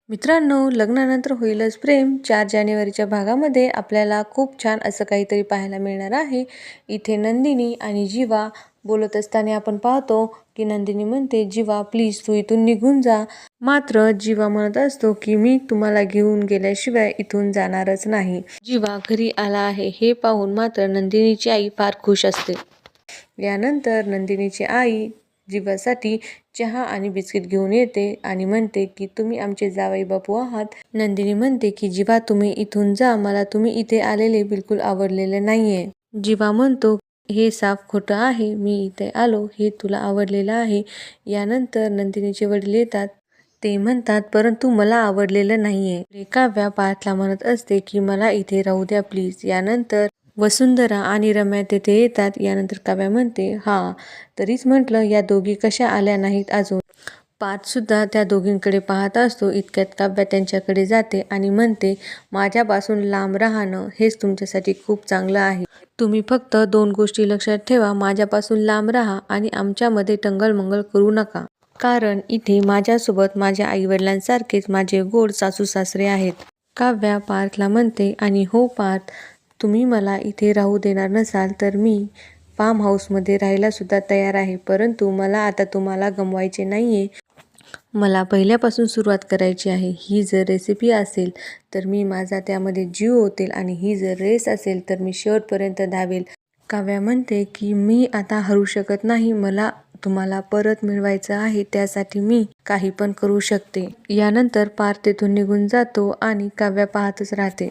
मित्रांनो, लग्नानंतर होईलच प्रेम 4 जानेवारीच्या भागामध्ये आपल्याला खूप छान असं काहीतरी पाहायला मिळणार आहे. इथे नंदिनी आणि जीवा बोलत असताना आपण पाहतो की नंदिनी म्हणते, जीवा प्लीज तू इथून निघून जा. मात्र जीवा म्हणत असतो की मी तुम्हाला घेऊन गेल्याशिवाय इथून जाणारच नाही. जीवा घरी आला आहे हे पाहून मात्र नंदिनीची आई फार खुश असते. यानंतर नंदिनीची आई जीवासाठी चहा आणि बिस्किट घेऊन येते आणि म्हणते की तुम्ही आमचे जावई बापू आहात. नंदिनी म्हणते की जीवा तुम्ही इथून जा, मला तुम्ही इथे आलेले बिलकुल आवडलेले नाहीये. जीवा म्हणतो हे साफ खोटं आहे, मी इथे आलो हे तुला आवडलेलं आहे. यानंतर नंदिनीचे वडील येतात. ते म्हणतात परंतु मला आवडलेलं नाहीये. काव्या पार्थला म्हणत असते की मला इथे राहू द्या प्लीज. यानंतर वसुंधरा आणि रम्या तेथे येतात. यानंतर काव्या म्हणते हा तरीच म्हटलं या दोघी कशा आल्या नाहीत अजून. पार्थ सुद्धा त्या दोघींकडे पाहत असतो. इतक्यात काव्या त्यांच्याकडे जाते आणि म्हणते माझ्यापासून लांब राहणं हेच तुमच्यासाठी खूप चांगलं आहे. तुम्ही फक्त 2 गोष्टी लक्षात ठेवा, माझ्यापासून लांब राहा आणि आमच्यामध्ये टंगलमंगल करू नका. कारण इथे माझ्यासोबत माझ्या आईवडिलांसारखेच माझे गोड सासू सासरे आहेत. काव्या पार्थला म्हणते आणि हो पार्थ, तुम्ही मला इथे राहू देणार नसाल तर मी फार्म हाऊसमध्ये राहायला सुद्धा तयार आहे. परंतु मला आता तुम्हाला गमवायचे नाहीये. मला पहिल्यापासून सुरुवात करायची आहे. ही जर रेसिपी असेल तर मी माझा त्यामध्ये जीव ओतेल आणि ही जर रेस असेल तर मी शेवटपर्यंत धावेल. काव्या म्हणते की मी आता हरू शकत नाही, मला तुम्हाला परत मिळवायचं आहे, त्यासाठी मी काही पण करू शकते. यानंतर पार्थ तेथून निघून जातो आणि काव्या पाहतच राहते.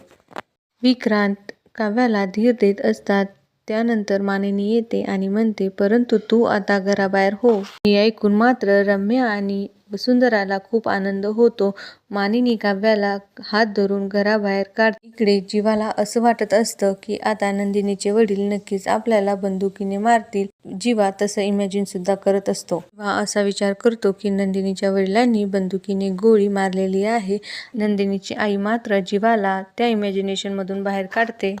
विक्रांत काव्याला धीर देत असतात. त्यानंतर मानिनी येते आणि म्हणते परंतु तू आता घराबाहेर हो. हे ऐकून मात्र रम्या आणि वसुंधराला खूप आनंद होतो. मानिनी काव्याला हात धरून घराबाहेर काढते. इकडे जीवाला असं वाटत असतं की आता नंदिनीचे वडील नक्कीच आपल्याला बंदुकीने मारतील. जीवा तसं इमॅजिन सुद्धा करत असतो. जीवा असा विचार करतो की नंदिनीच्या वडिलांनी बंदुकीने गोळी मारलेली आहे. नंदिनीची आई मात्र जीवाला त्या इमॅजिनेशन मधून बाहेर काढते.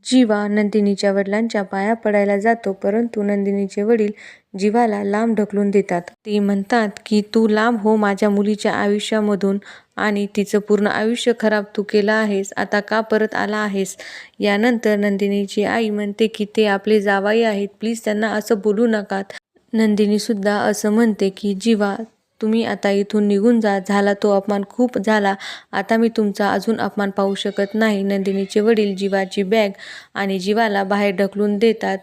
जीवा नंदिनीच्या वडिलांच्या पाया पडायला जातो परंतु नंदिनीचे वडील जीवाला लांब ढकलून देतात. ते म्हणतात की तू लांब हो माझ्या मुलीच्या आयुष्यामधून आणि तिचं पूर्ण आयुष्य खराब तू केलं आहेस, आता का परत आला आहेस. यानंतर नंदिनीची आई म्हणते की ते आपले जावई आहेत, प्लीज त्यांना असं बोलू नकात. नंदिनी सुद्धा असं म्हणते की जीवा तुम्ही आता इथून निघून जा, झाला तो अपमान खूप झाला, आता मी तुमचा अजून अपमान पाहू शकत नाही. नंदिनीचे वडील जीवाची बॅग आणि जीवाला बाहेर ढकलून देतात.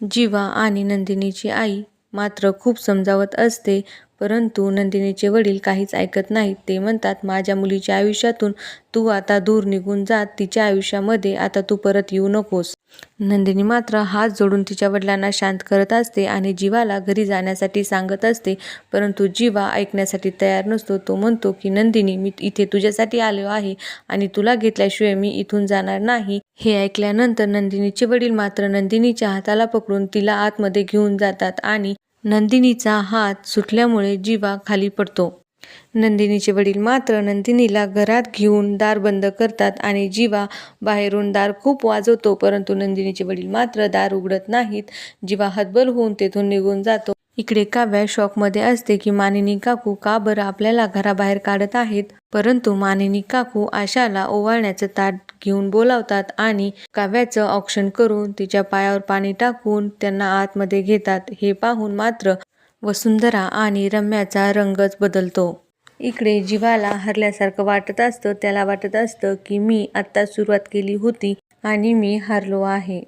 जीवा आणि नंदिनीची आई मात्र खूप समजावत असते परंतु नंदिनीचे वडील काहीच ऐकत नाहीत. ते म्हणतात माझ्या मुलीच्या आयुष्यातून तू आता दूर निघून जा, तिच्या आयुष्यामध्ये आता तू परत येऊ नकोस. नंदिनी मात्र हात जोडून तिच्या वडिलांना शांत करत असते आणि जीवाला घरी जाण्यासाठी सांगत असते परंतु जीवा ऐकण्यासाठी तयार नसतो. तो म्हणतो की नंदिनी मी इथे तुझ्यासाठी आलो आहे आणि तुला घेतल्याशिवाय मी इथून जाणार नाही. हे ऐकल्यानंतर नंदिनीचे वडील मात्र नंदिनीच्या हाताला पकडून तिला आतमध्ये घेऊन जातात आणि नंदिनीचा हात सुटल्यामुळे जीवा खाली पडतो. नंदिनीचे वडील मात्र नंदिनीला घरात घेऊन दार बंद करतात आणि जीवा बाहेरून दार खूप वाजवतो परंतु नंदिनीचे वडील मात्र दार उघडत नाहीत. जीवा हतबल होऊन तेथून निघून जातो. इकडे काव्या शॉकमध्ये असते की मानिनी काकू का बरं आपल्याला घराबाहेर काढत आहेत. परंतु मानिनी काकू आशाला ओवाळण्याचं ताट घेऊन बोलावतात आणि काव्याचं औक्षण करून तिच्या पायावर पाणी टाकून त्यांना आतमध्ये घेतात. हे पाहून मात्र वसुंधरा आणि रम्याचा रंगच बदलतो. इकडे जीवाला हरल्यासारखं वाटत असतं. त्याला वाटत असतं की मी आत्ता सुरुवात केली होती आणि मी हारलो आहे.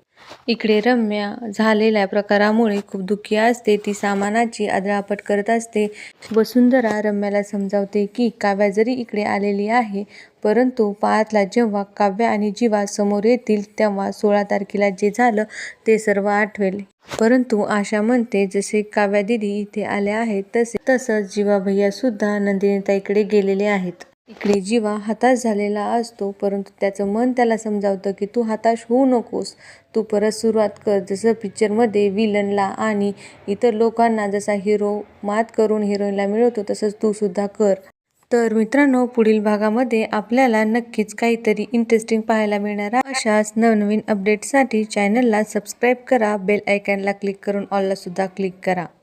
इकडे रम्या झालेल्या प्रकारामुळे खूप दुःखी असते. ती सामानाची आदळआपट करत असते. वसुंधरा रम्याला समजावते की काव्या जरी इकडे आलेली आहे परंतु पार्थला जेव्हा काव्या आणि जीवा समोर येतील तेव्हा 16 तारखेला जे झालं ते सर्व आठवेल. परंतु आशा म्हणते जसे काव्या दिदी इथे आल्या आहेत तसंच जीवा भैया सुद्धा नंदिनीताईकडे गेलेले आहेत. इकडे जीवा हताश झालेला असतो परंतु त्याचं मन त्याला समजावतं की तू हताश होऊ नकोस, तू परत सुरुवात कर. जसं पिक्चरमध्ये विलनला आणि इतर लोकांना जसा हिरो मात करून हिरोईनला मिळवतो तसंच तू सुद्धा कर. तर मित्रांनो, पुढील भागामध्ये आपल्याला नक्कीच काहीतरी इंटरेस्टिंग पाहायला मिळणार आहे. अशाच नवनवीन अपडेटसाठी चॅनलला सबस्क्राईब करा, बेल आयकॉनला क्लिक करून ऑलला सुद्धा क्लिक करा.